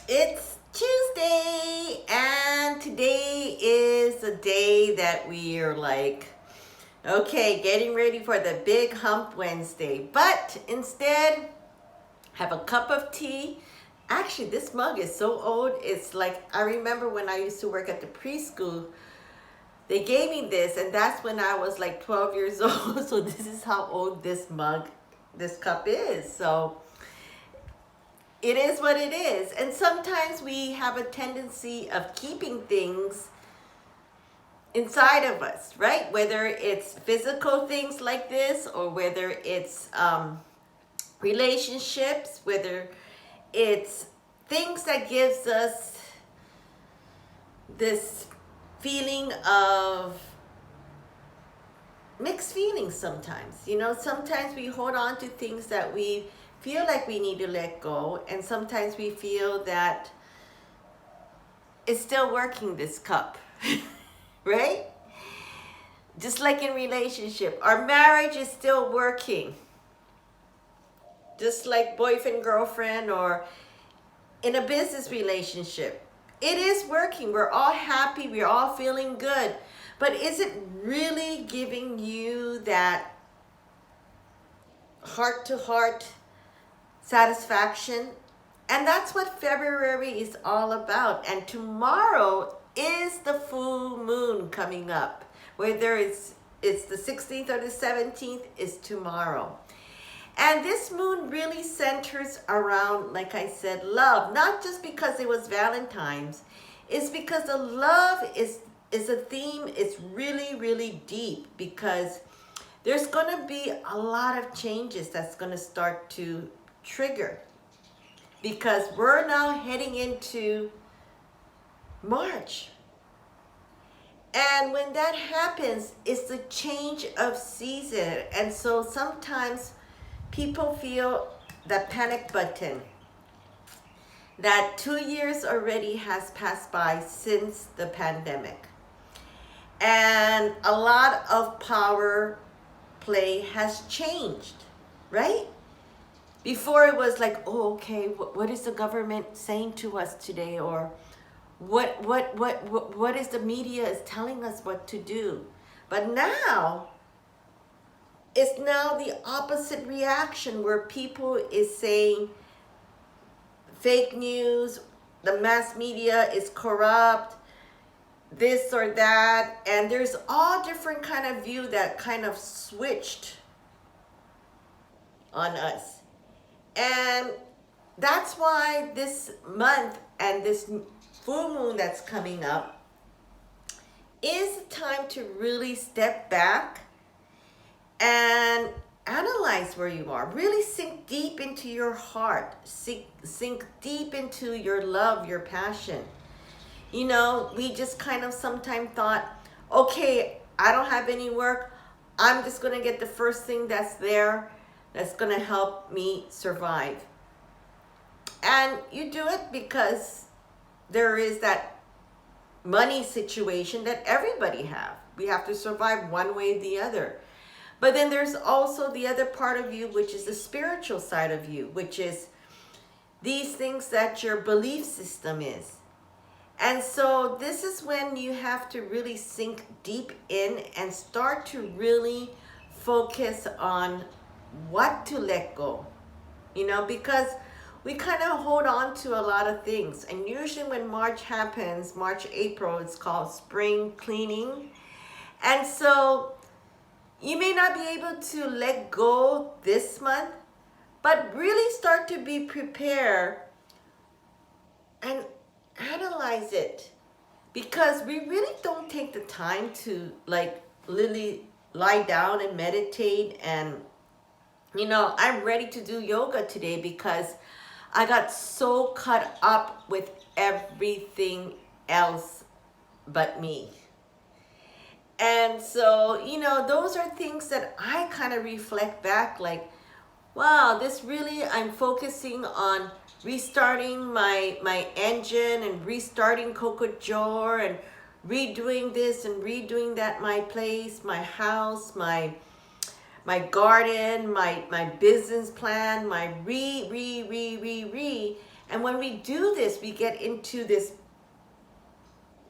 It's Tuesday, and today is the day that we are like, okay, getting ready for the big hump Wednesday. But instead, have a cup of tea. Actually, this mug is so old. It's like, I remember when I used to work at the preschool, they gave me this, and that's when I was like 12 years old. So this is how old this cup is. So it is what it is. And sometimes we have a tendency of keeping things inside of us, right? Whether it's physical things like this, or whether it's relationships, whether it's things that gives us this feeling of mixed feelings sometimes. Sometimes we hold on to things that we feel like we need to let go, and sometimes we feel that it's still working, this cup. Right? Just like in relationship, our marriage is still working. Just like boyfriend, girlfriend, or in a business relationship. It is working. We're all happy. We're all feeling good. But is it really giving you that heart-to-heart satisfaction? And that's what February is all about. And tomorrow is the full moon coming up. Whether it's the 16th or the 17th, is tomorrow. And this moon really centers around, like I said, love. Not just because it was Valentine's. It's because the love is a theme. It's really, really deep, because there's going to be a lot of changes that's going to start to trigger. Because we're now heading into March. And when that happens, it's the change of season. And so sometimes people feel the panic button. That 2 years already has passed by since the pandemic. And a lot of power play has changed, right? Before it was like, oh, okay, what is the government saying to us today? Or what is the media is telling us what to do? But now, it's now the opposite reaction, where people is saying fake news, the mass media is corrupt, this or that, and there's all different kind of view that kind of switched on us. And that's why this month and this full moon that's coming up is the time to really step back and analyze where you are. Really sink deep into your heart. Sink deep into your love, your passion. We just kind of sometimes thought, okay, I don't have any work. I'm just going to get the first thing that's there that's going to help me survive. And you do it because there is that money situation that everybody have. We have to survive one way or the other. But then there's also the other part of you, which is the spiritual side of you, which is these things that your belief system is. And so this is when you have to really sink deep in and start to really focus on what to let go. Because we kind of hold on to a lot of things. And usually when March happens, March, April, it's called spring cleaning. And so you may not be able to let go this month, but really start to be prepared and analyze it. Because we really don't take the time to really lie down and meditate. And I'm ready to do yoga today because I got so caught up with everything else but me. And so, those are things that I kind of reflect back like, wow, this really, I'm focusing on restarting my engine and restarting Cocojor and redoing this and redoing that, my place, my house, my garden, my business plan, my re. And when we do this, we get into this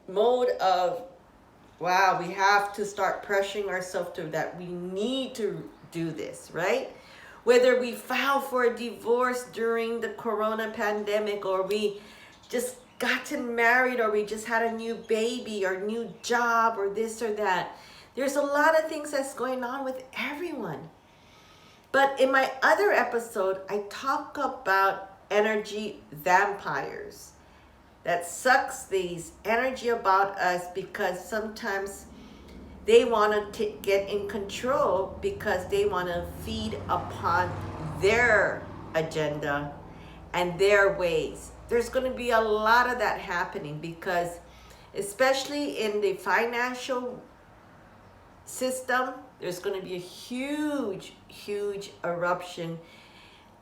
mode of, wow, we have to start pressuring ourselves to that. We need to do this, right? Whether we filed for a divorce during the corona pandemic, or we just gotten married, or we just had a new baby or new job or this or that. There's a lot of things that's going on with everyone. But in my other episode, I talk about energy vampires that sucks these energy about us because sometimes they want to get in control because they want to feed upon their agenda and their ways. There's going to be a lot of that happening because especially in the financial system, there's going to be a huge eruption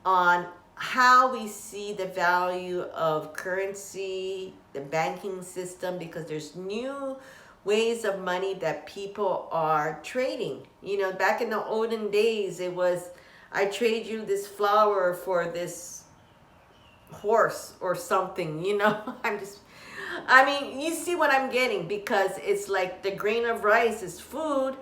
on how we see the value of currency, the banking system, because there's new ways of money that people are trading. You know, back in the olden days, it was, I trade you this flower for this horse or something, you know. I mean, you see what I'm getting, because it's like the grain of rice is food,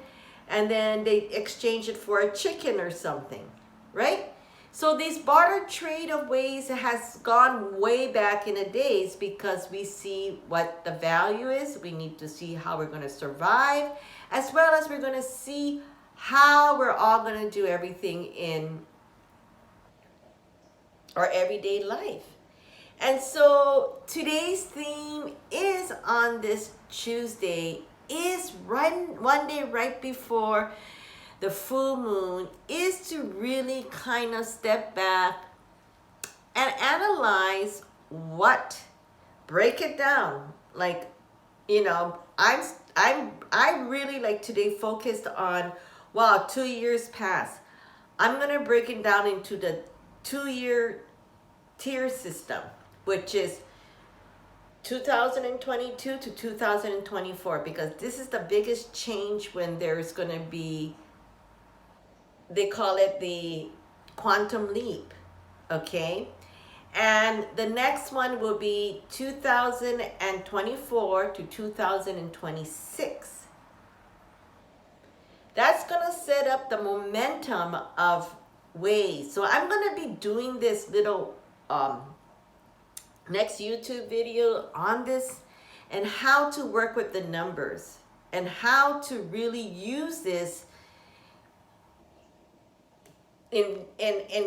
and then they exchange it for a chicken or something, right? So these barter trade of ways has gone way back in the days because we see what the value is. We need to see how we're going to survive, as well as we're going to see how we're all going to do everything in our everyday life. And so today's theme is on this Tuesday, is one day right before the full moon, is to really kind of step back and analyze break it down. Like, you know, I really like today focused on, wow, 2 years passed. I'm going to break it down into the 2-year tier system, which is 2022 to 2024, because this is the biggest change when there's going to be, they call it the quantum leap, okay? And the next one will be 2024 to 2026. That's going to set up the momentum of ways. So I'm going to be doing this little next YouTube video on this, and how to work with the numbers and how to really use this in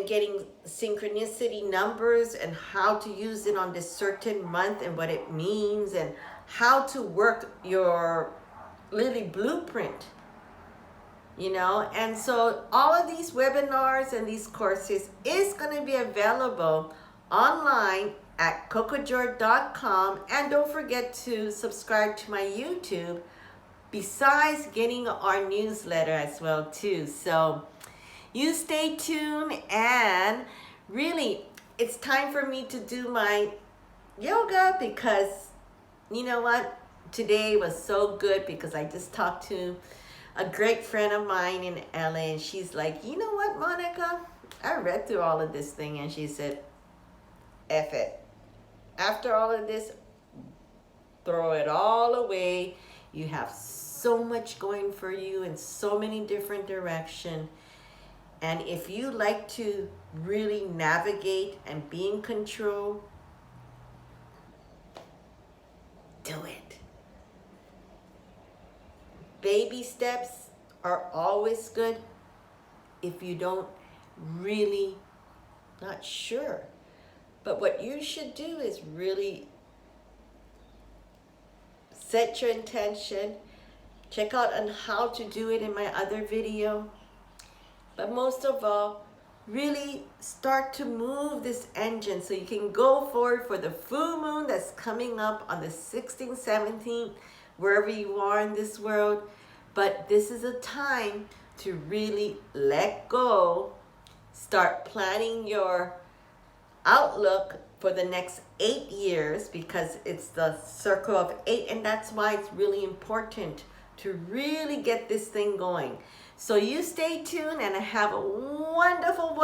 getting synchronicity numbers, and how to use it on this certain month and what it means, and how to work your little blueprint, you know. And so all of these webinars and these courses is going to be available online at cocojor.com, and don't forget to subscribe to my YouTube, besides getting our newsletter as well too. So you stay tuned, and really it's time for me to do my yoga, because you know what, today was so good, because I just talked to a great friend of mine in LA, and she's like, you know what, Monica, I read through all of this thing, and she said, F it. After all of this, throw it all away. You have so much going for you in so many different directions. And if you like to really navigate and be in control, do it. Baby steps are always good if you don't really, not sure. But what you should do is really set your intention. Check out on how to do it in my other video. But most of all, really start to move this engine so you can go forward for the full moon that's coming up on the 16th, 17th, wherever you are in this world. But this is a time to really let go, start planning your outlook for the next 8 years, because it's the circle of 8, and that's why it's really important to really get this thing going. So you stay tuned, and have a wonderful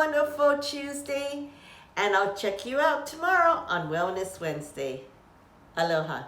Tuesday, And I'll check you out tomorrow on Wellness Wednesday. Aloha.